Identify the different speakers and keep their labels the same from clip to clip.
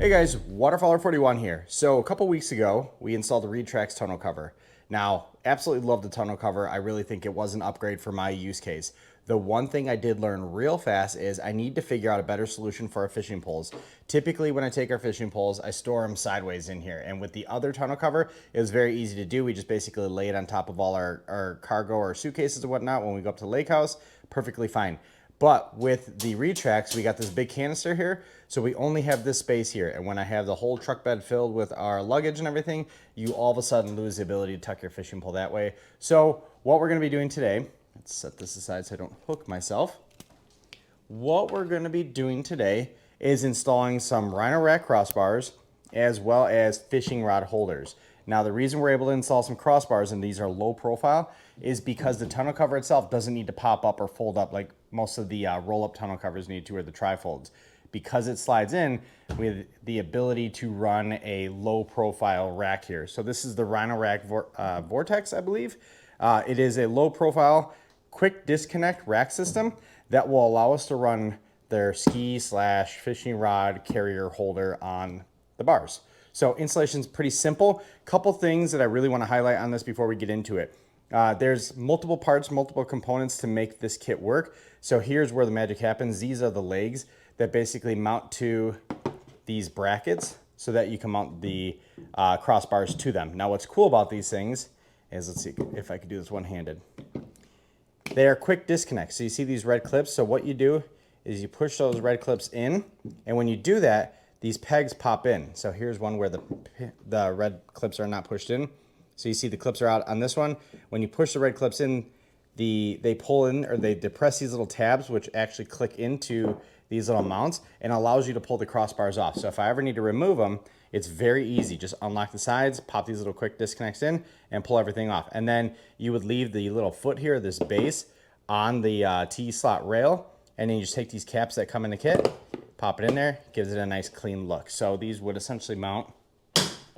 Speaker 1: Hey guys, Waterfowler41 here. So a couple weeks ago, we installed the RealTruck's tonneau cover. Now, absolutely love the tonneau cover. I really think it was an upgrade for my use case. The one thing I did learn real fast is I need to figure out a better solution for our fishing poles. Typically, when I take our fishing poles, I store them sideways in here. And with the other tonneau cover, it was very easy to do. We just basically lay it on top of all our cargo or suitcases and whatnot when we go up to the lake house. Perfectly fine. But with the RealTrucks, we got this big canister here, so we only have this space here. And when I have the whole truck bed filled with our luggage and everything, you all of a sudden lose the ability to tuck your fishing pole that way. So what we're gonna be doing today, let's set this aside so I don't hook myself. What we're gonna be doing today is installing some Rhino-Rack crossbars as well as fishing rod holders. Now, the reason we're able to install some crossbars, and these are low profile, is because the tonneau cover itself doesn't need to pop up or fold up like most of the roll-up tonneau covers need to, or the trifolds. Because it slides in, we have the ability to run a low profile rack here. So this is the Rhino-Rack Vortex, I believe. It is a low profile, quick disconnect rack system that will allow us to run their ski/fishing rod carrier holder on the bars. So installation is pretty simple. Couple things that I really want to highlight on this before we get into it. There's multiple parts, multiple components to make this kit work. So here's where the magic happens. These are the legs that basically mount to these brackets so that you can mount the crossbars to them. Now what's cool about these things is, let's see if I can do this one-handed. They are quick disconnects. So you see these red clips. So what you do is you push those red clips in, and when you do that, these pegs pop in. So here's one where the red clips are not pushed in. So you see the clips are out on this one. When you push the red clips in, they pull in, or they depress these little tabs, which actually click into these little mounts and allows you to pull the crossbars off. So if I ever need to remove them, it's very easy. Just unlock the sides, pop these little quick disconnects in, and pull everything off. And then you would leave the little foot here, this base, on the T-slot rail, and then you just take these caps that come in the kit, pop it in there, gives it a nice clean look. So these would essentially mount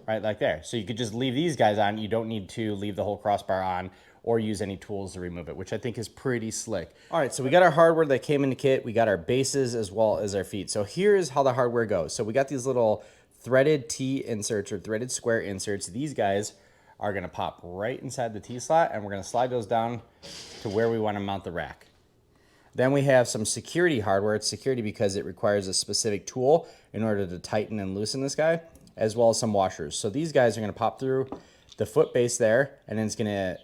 Speaker 1: right like there. So you could just leave these guys on. You don't need to leave the whole crossbar on or use any tools to remove it, which I think is pretty slick. All right, so we got our hardware that came in the kit. We got our bases as well as our feet. So here's how the hardware goes. So we got these little threaded T inserts, or threaded square inserts. These guys are gonna pop right inside the T-slot, and we're gonna slide those down to where we wanna mount the rack. Then we have some security hardware. It's security because it requires a specific tool in order to tighten and loosen this guy, as well as some washers. So these guys are gonna pop through the foot base there, and then it's gonna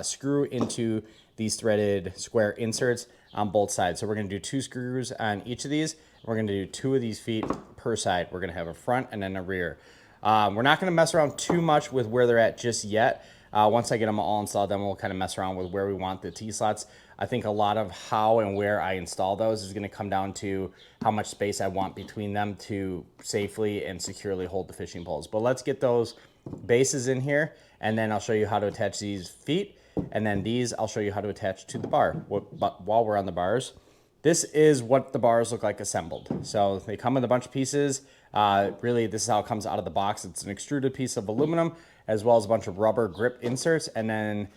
Speaker 1: screw into these threaded square inserts on both sides. So we're gonna do 2 screws on each of these. We're gonna do 2 of these feet per side. We're gonna have a front and then a rear. We're not gonna mess around too much with where they're at just yet. Once I get them all installed, then we'll kind of mess around with where we want the T-slots. I think a lot of how and where I install those is gonna come down to how much space I want between them to safely and securely hold the fishing poles. But let's get those bases in here, and then I'll show you how to attach these feet, and then these I'll show you how to attach to the bar. But while we're on the bars, this is what the bars look like assembled. So they come in a bunch of pieces. Really, this is how it comes out of the box. It's an extruded piece of aluminum, as well as a bunch of rubber grip inserts, and then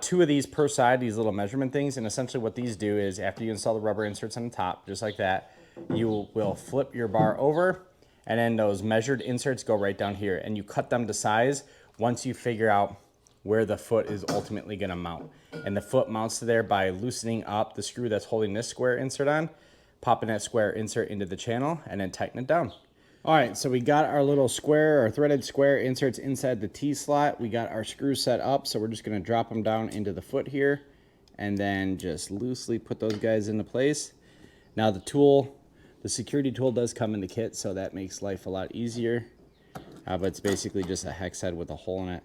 Speaker 1: 2 of these per side, these little measurement things. And essentially what these do is, after you install the rubber inserts on the top, just like that, you will flip your bar over, and then those measured inserts go right down here, and you cut them to size once you figure out where the foot is ultimately gonna mount. And the foot mounts to there by loosening up the screw that's holding this square insert on, popping that square insert into the channel, and then tighten it down. All right, so we got our little square or threaded square inserts inside the T-slot. We got our screws set up, so we're just gonna drop them down into the foot here, and then just loosely put those guys into place. Now the security tool does come in the kit, so that makes life a lot easier. But it's basically just a hex head with a hole in it.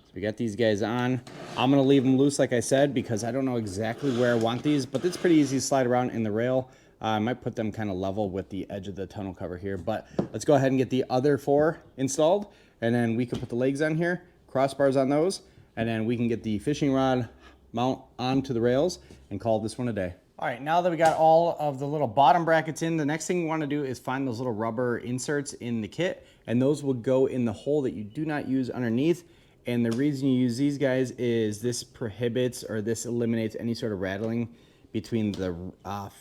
Speaker 1: So we got these guys on. I'm gonna leave them loose, like I said, because I don't know exactly where I want these, but it's pretty easy to slide around in the rail. I might put them kind of level with the edge of the tonneau cover here, but let's go ahead and get the other 4 installed, and then we can put the legs on here, crossbars on those, and then we can get the fishing rod mount onto the rails and call this one a day. All right, now that we got all of the little bottom brackets in, the next thing we want to do is find those little rubber inserts in the kit, and those will go in the hole that you do not use underneath. And the reason you use these guys is this prohibits, or this eliminates any sort of rattling between the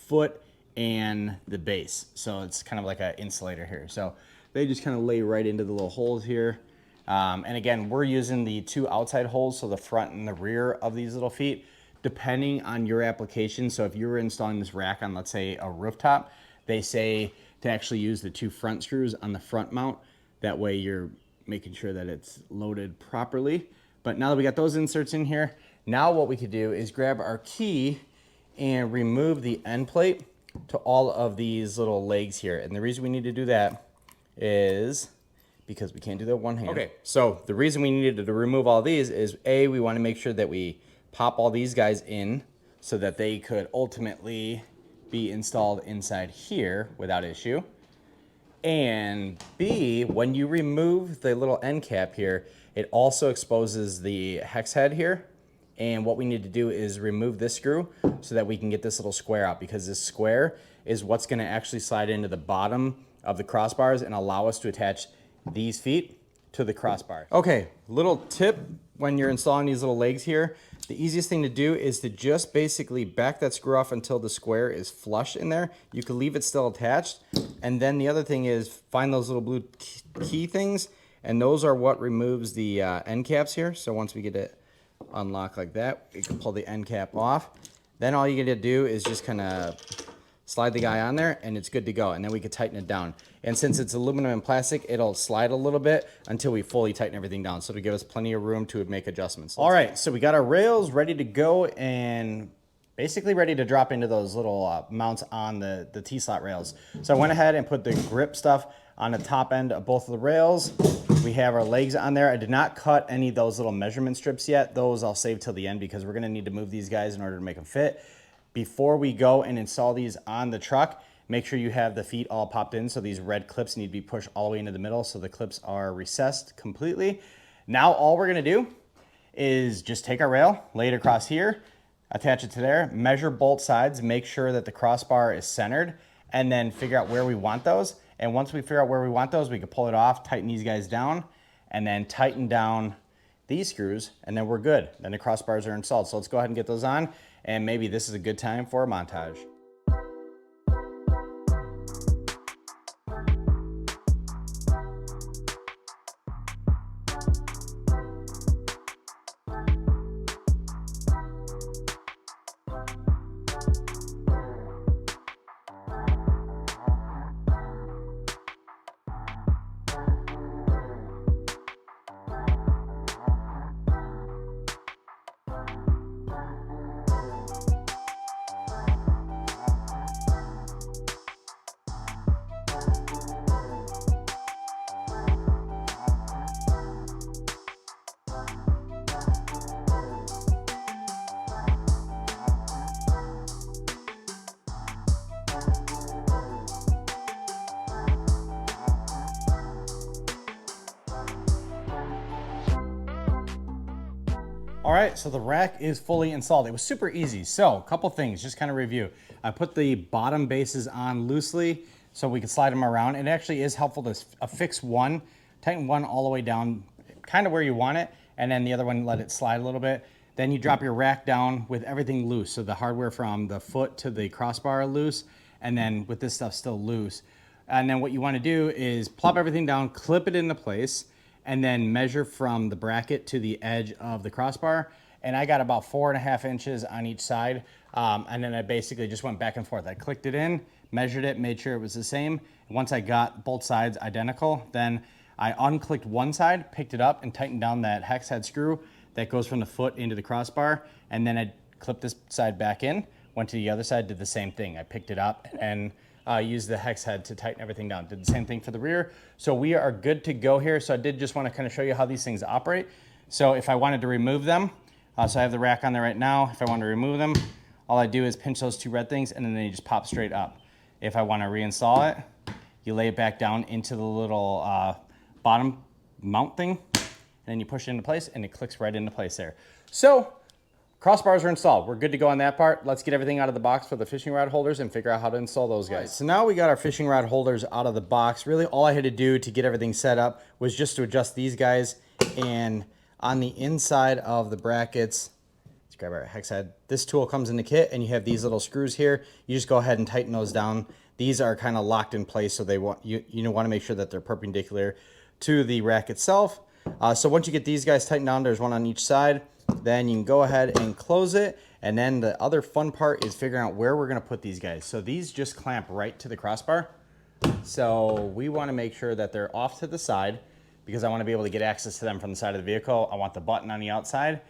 Speaker 1: foot and the base. So it's kind of like an insulator here. So they just kind of lay right into the little holes here. And again, we're using the 2 outside holes, so the front and the rear of these little feet, depending on your application. So if you were installing this rack on, let's say, a rooftop, they say to actually use the 2 front screws on the front mount. That way you're making sure that it's loaded properly. But now that we got those inserts in here, now what we could do is grab our key and remove the end plate to all of these little legs here. And the reason we need to do that is because we can't do that one hand. Okay, so the reason we needed to remove all these is A, we want to make sure that we pop all these guys in so that they could ultimately be installed inside here without issue. And B, when you remove the little end cap here, it also exposes the hex head here. And what we need to do is remove this screw so that we can get this little square out, because this square is what's going to actually slide into the bottom of the crossbars and allow us to attach these feet to the crossbar. Okay, little tip when you're installing these little legs here, the easiest thing to do is to just basically back that screw off until the square is flush in there. You can leave it still attached. And then the other thing is find those little blue key things, and those are what removes the end caps here. So once we get it unlocked like that, we can pull the end cap off. Then all you got to do is just kind of slide the guy on there and it's good to go. And then we can tighten it down. And since it's aluminum and plastic, it'll slide a little bit until we fully tighten everything down. So it'll give us plenty of room to make adjustments. All right, so we got our rails ready to go and basically ready to drop into those little mounts on the T-slot rails. So I went ahead and put the grip stuff on the top end of both of the rails. We have our legs on there. I did not cut any of those little measurement strips yet. Those I'll save till the end because we're gonna need to move these guys in order to make them fit. Before we go and install these on the truck, make sure you have the feet all popped in. So these red clips need to be pushed all the way into the middle so the clips are recessed completely. Now all we're gonna do is just take our rail, lay it across here, attach it to there, measure both sides, make sure that the crossbar is centered, and then figure out where we want those. And once we figure out where we want those, we can pull it off, tighten these guys down, and then tighten down these screws, and then we're good. Then the crossbars are installed. So let's go ahead and get those on, and maybe this is a good time for a montage. All right, so the rack is fully installed. It was super easy. So a couple things, just kind of review. I put the bottom bases on loosely so we can slide them around. It actually is helpful to affix one, tighten one all the way down, kind of where you want it, and then the other one, let it slide a little bit. Then you drop your rack down with everything loose. So the hardware from the foot to the crossbar are loose, and then with this stuff still loose. And then what you want to do is plop everything down, clip it into place, and then measure from the bracket to the edge of the crossbar. And I got about 4.5 inches on each side. And then I basically just went back and forth. I clicked it in, measured it, made sure it was the same. Once I got both sides identical, then I unclicked one side, picked it up, and tightened down that hex head screw that goes from the foot into the crossbar. And then I clipped this side back in, went to the other side, did the same thing. I picked it up and use the hex head to tighten everything down. Did the same thing for the rear. So we are good to go here. So I did just want to kind of show you how these things operate. So if I wanted to remove them, so I have the rack on there right now. If I want to remove them, all I do is pinch those two red things and then they just pop straight up. If I want to reinstall it, you lay it back down into the little bottom mount thing, and then you push it into place and it clicks right into place there. So crossbars are installed. We're good to go on that part. Let's get everything out of the box for the fishing rod holders and figure out how to install those guys. Right, so now we got our fishing rod holders out of the box. Really all I had to do to get everything set up was just to adjust these guys, and on the inside of the brackets, it's grab our hex head. This tool comes in the kit, and you have these little screws here. You just go ahead and tighten those down. These are kind of locked in place, so they want you want to make sure that they're perpendicular to the rack itself. So once you get these guys tightened down, there's one on each side. Then you can go ahead and close it. And then the other fun part is figuring out where we're going to put these guys. So these just clamp right to the crossbar. So we want to make sure that they're off to the side, because I want to be able to get access to them from the side of the vehicle. I want the button on the outside.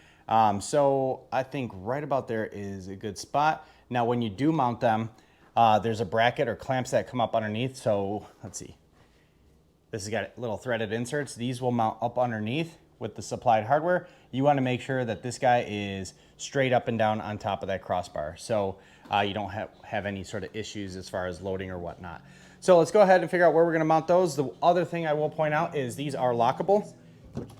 Speaker 1: So I think right about there is a good spot. Now, when you do mount them, there's a bracket or clamps that come up underneath. So let's see. This has got little threaded inserts. These will mount up underneath with the supplied hardware. You want to make sure that this guy is straight up and down on top of that crossbar, so you don't have any sort of issues as far as loading or whatnot. So let's go ahead and figure out where we're going to mount those. The other thing I will point out is these are lockable.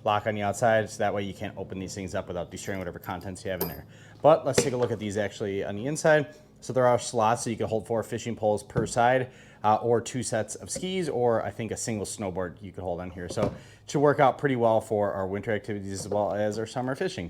Speaker 1: Lock on the outside, so that way you can't open these things up without destroying whatever contents you have in there. But let's take a look at these actually on the inside. So there are slots, so you can hold 4 fishing poles per side, or 2 sets of skis, or I think a single snowboard you could hold on here. So it should work out pretty well for our winter activities as well as our summer fishing.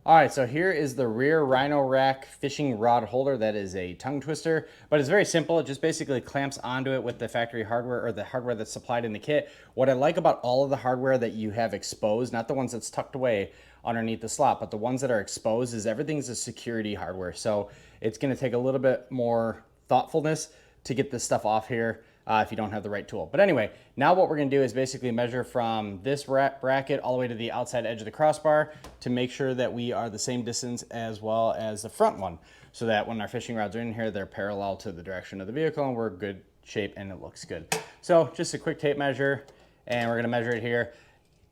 Speaker 1: All right, so here is the rear Rhino-Rack fishing rod holder. That is a tongue twister, but it's very simple. It just basically clamps onto it with the factory hardware, or the hardware that's supplied in the kit. What I like about all of the hardware that you have exposed, not the ones that's tucked away underneath the slot, but the ones that are exposed, is everything's a security hardware. So it's gonna take a little bit more thoughtfulness to get this stuff off here if you don't have the right tool. But anyway, now what we're gonna do is basically measure from this bracket all the way to the outside edge of the crossbar to make sure that we are the same distance as well as the front one, so that when our fishing rods are in here, they're parallel to the direction of the vehicle and we're in good shape and it looks good. So just a quick tape measure, and we're gonna measure it here.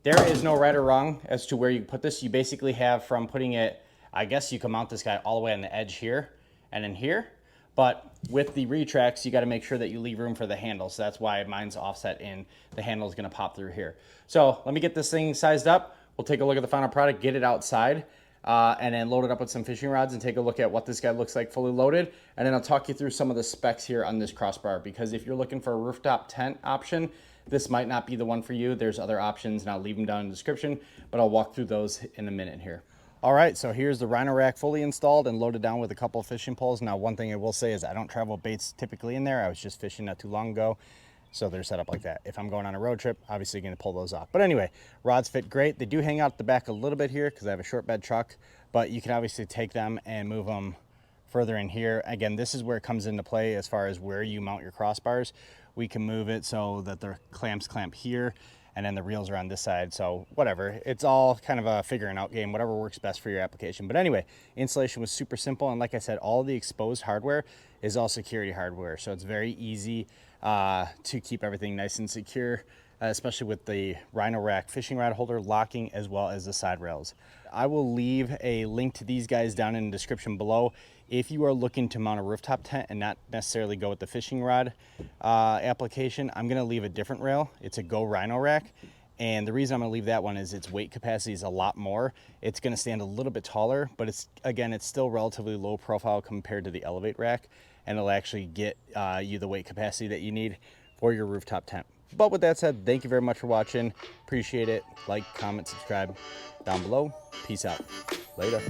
Speaker 1: There is no right or wrong as to where you put this. You basically have from putting it, I guess you can mount this guy all the way on the edge here and in here. But with the retracts, you got to make sure that you leave room for the handle. So that's why mine's offset in. The handle is going to pop through here. So let me get this thing sized up. We'll take a look at the final product, get it outside, and then load it up with some fishing rods and take a look at what this guy looks like fully loaded. And then I'll talk you through some of the specs here on this crossbar, because if you're looking for a rooftop tent option, this might not be the one for you. There's other options, and I'll leave them down in the description, but I'll walk through those in a minute here. All right, so here's the Rhino-Rack fully installed and loaded down with a couple of fishing poles. Now, one thing I will say is I don't travel baits typically in there. I was just fishing not too long ago, so they're set up like that. If I'm going on a road trip, obviously going to pull those off. But anyway, rods fit great. They do hang out the back a little bit here because I have a short bed truck, but you can obviously take them and move them further in here. Again, this is where it comes into play as far as where you mount your crossbars. We can move it so that the clamps clamp here, and then the reels are on this side. So whatever, it's all kind of a figuring out game, whatever works best for your application. But anyway, installation was super simple, and like I said, all the exposed hardware is all security hardware, so it's very easy to keep everything nice and secure, especially with the Rhino-Rack fishing rod holder locking as well as the side rails. I will leave a link to these guys down in the description below. If you are looking to mount a rooftop tent and not necessarily go with the fishing rod application, I'm gonna leave a different rail. It's a Go Rhino-Rack. And the reason I'm gonna leave that one is its weight capacity is a lot more. It's gonna stand a little bit taller, but it's still relatively low profile compared to the Elevate rack, and it'll actually get you the weight capacity that you need for your rooftop tent. But with that said, thank you very much for watching. Appreciate it. Like, comment, subscribe down below. Peace out. Later.